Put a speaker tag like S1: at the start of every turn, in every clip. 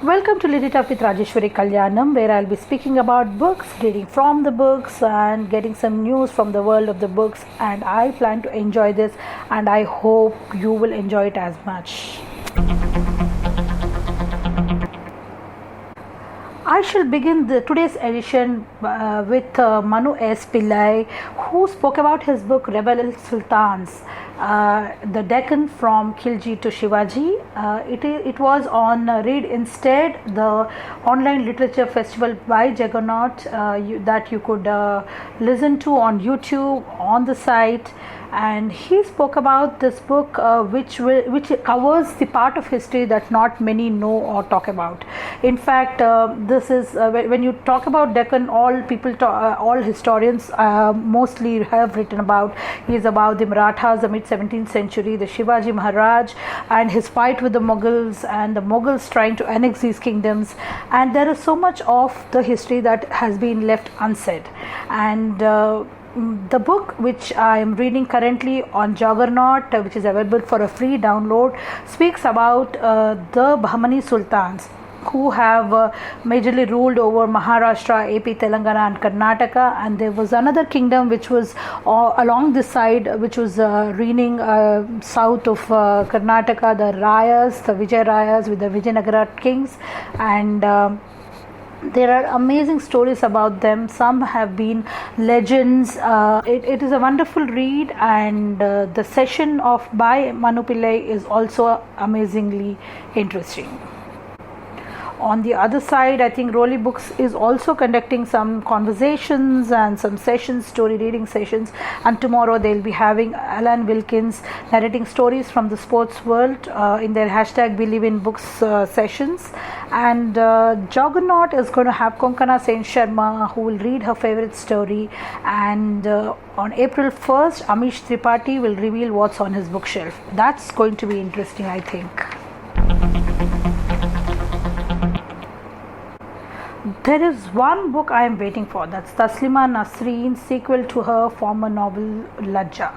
S1: Welcome to Read It with Rajeshwari Kalyanam, where I'll be speaking about books, reading from the books, and getting some news from the world of the books. And I plan to enjoy this, and I hope you will enjoy it as much. I shall begin today's edition with Manu S Lilli, who spoke about his book Rebel Sultans, the Deccan from Khilji to Shivaji. It was on Read Instead, the online literature festival by Juggernaut that you could listen to on YouTube, on the site. And he spoke about this book which covers the part of history that not many know or talk about. In fact, this is when you talk about Deccan, all historians mostly have written about is about the Marathas, the mid 17th century, the Shivaji Maharaj and his fight with the Mughals, and the Mughals trying to annex these kingdoms. And there is so much of the history that has been left unsaid. And the book which I am reading currently on Juggernaut, which is available for a free download, speaks about the Bahmani Sultans who have majorly ruled over Maharashtra, AP, Telangana and Karnataka. And there was another kingdom which was along this side, which was reigning south of Karnataka, the Rayas, the Vijay Rayas with the Vijayanagara kings. And there are amazing stories about them. Some have been legends. It is a wonderful read, and the session by Manu Pillai is also amazingly interesting. On the other side, I think Rolly Books is also conducting some conversations and some sessions, story reading sessions, and tomorrow they'll be having Alan Wilkins narrating stories from the sports world in their #BelieveInBooks sessions. And Juggernaut is going to have Konkana Sen Sharma, who will read her favorite story, and on April 1st, Amish Tripathi will reveal what's on his bookshelf. That's going to be interesting, I think. There is one book I am waiting for. That's Taslima Nasreen's sequel to her former novel Lajja.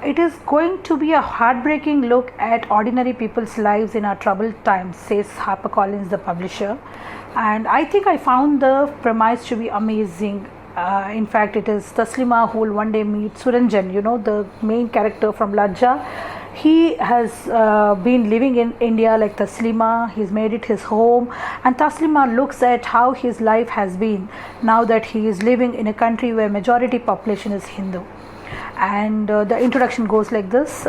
S1: It is going to be a heartbreaking look at ordinary people's lives in our troubled times, says HarperCollins, the publisher. And I think I found the premise to be amazing. In fact, it is Taslima who will one day meet Suranjan, the main character from Lajja. He has been living in India like Taslima. He's made it his home, and Taslima looks at how his life has been now that he is living in a country where majority population is Hindu. And the introduction goes like this: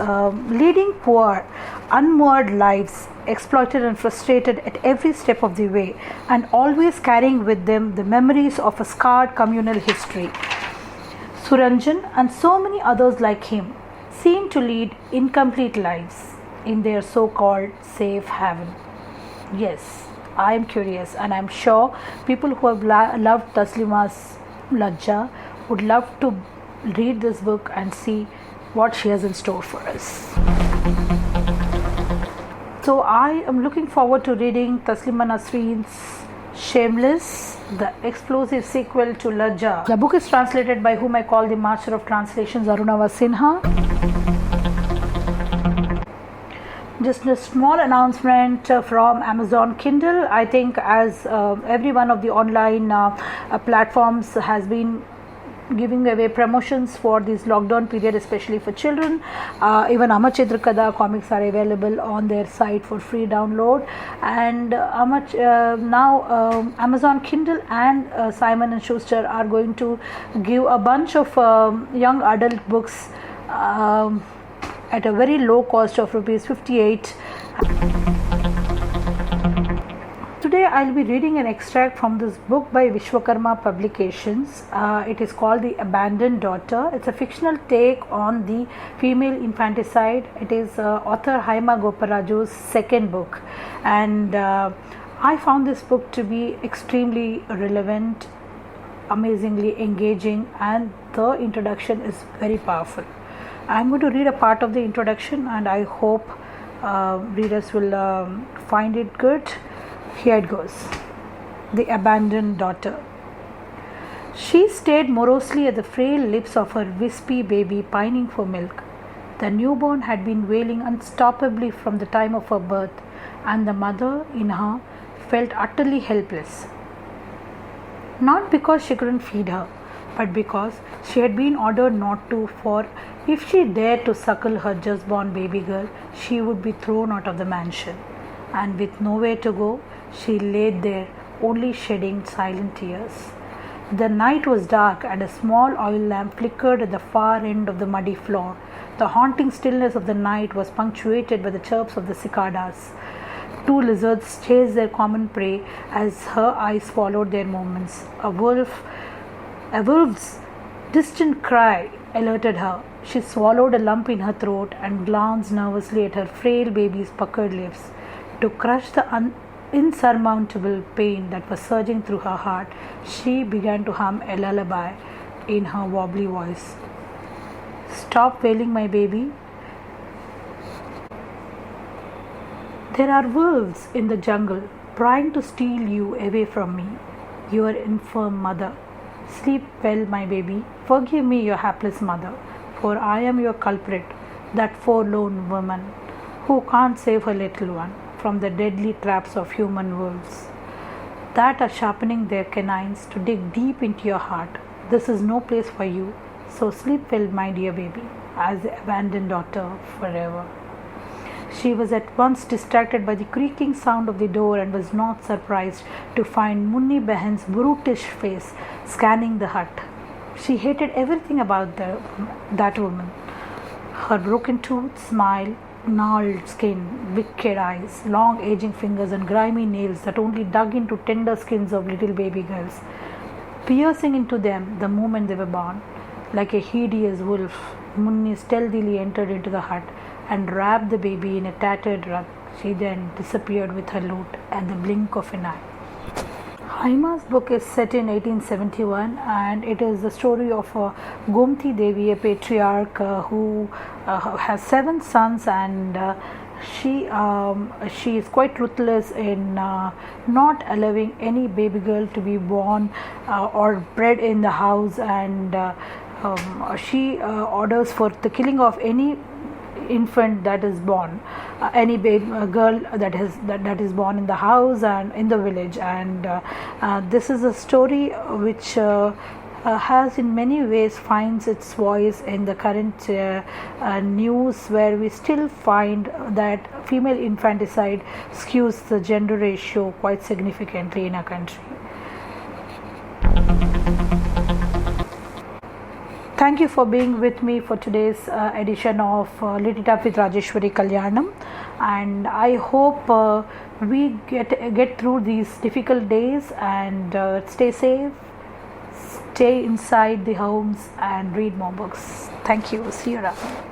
S1: leading poor, unmoored lives, exploited and frustrated at every step of the way, and always carrying with them the memories of a scarred communal history. Suranjan and so many others like him seem to lead incomplete lives in their so-called safe haven. Yes, I am curious, and I am sure people who have loved Taslima's Lajja would love to read this book and see what she has in store for us. So I am looking forward to reading Taslima Nasreen's Shameless, the explosive sequel to Lajja. The book is translated by whom I call the Master of Translations, Arunava Sinha. Just a small announcement from Amazon Kindle. I think as every one of the online platforms has been giving away promotions for this lockdown period, especially for children. Even Amachidrakada comics are available on their site for free download. And now Amazon Kindle and Simon & Schuster are going to give a bunch of young adult books at a very low cost of ₹58. Today I'll be reading an extract from this book by Vishwakarma Publications. It is called The Abandoned Daughter. It's a fictional take on the female infanticide. It is author Hyma Goparaju's second book. And I found this book to be extremely relevant, amazingly engaging, and the introduction is very powerful. I'm going to read a part of the introduction, and I hope readers will find it good. Here it goes. The Abandoned Daughter. She stared morosely at the frail lips of her wispy baby pining for milk. The newborn had been wailing unstoppably from the time of her birth, and the mother in her felt utterly helpless. Not because she couldn't feed her, but because she had been ordered not to, for if she dared to suckle her just born baby girl, she would be thrown out of the mansion. And with nowhere to go, she lay there, only shedding silent tears. The night was dark, and a small oil lamp flickered at the far end of the muddy floor. The haunting stillness of the night was punctuated by the chirps of the cicadas. Two lizards chased their common prey as her eyes followed their movements. A wolf's distant cry alerted her. She swallowed a lump in her throat and glanced nervously at her frail baby's puckered lips. To crush the insurmountable pain that was surging through her heart, she began to hum a lullaby in her wobbly voice. "Stop wailing, my baby. There are wolves in the jungle trying to steal you away from me, your infirm mother. Sleep well, my baby. Forgive me, your hapless mother, for I am your culprit, that forlorn woman who can't save her little one from the deadly traps of human wolves that are sharpening their canines to dig deep into your heart. This is no place for you, so sleep well, my dear baby, as the abandoned daughter forever." She was at once distracted by the creaking sound of the door and was not surprised to find Munni Behen's brutish face scanning the hut. She hated everything about that woman. Her broken tooth, smile, gnarled skin, wicked eyes, long aging fingers, and grimy nails that only dug into tender skins of little baby girls, piercing into them the moment they were born. Like a hideous wolf, Munni stealthily entered into the hut and wrapped the baby in a tattered rug. She then disappeared with her loot at the blink of an eye. Hyma's book is set in 1871, and it is the story of Gomti Devi, a patriarch who has 7 sons, and she is quite ruthless in not allowing any baby girl to be born or bred in the house, and she orders for the killing of any infant that is born, any girl that is born in the house and in the village. And this is a story which has in many ways finds its voice in the current news, where we still find that female infanticide skews the gender ratio quite significantly in our country. Thank you for being with me for today's edition of Lit It Up with Rajeshwari Kalyanam, and I hope we get through these difficult days and stay safe, stay inside the homes and read more books. Thank you. See you around.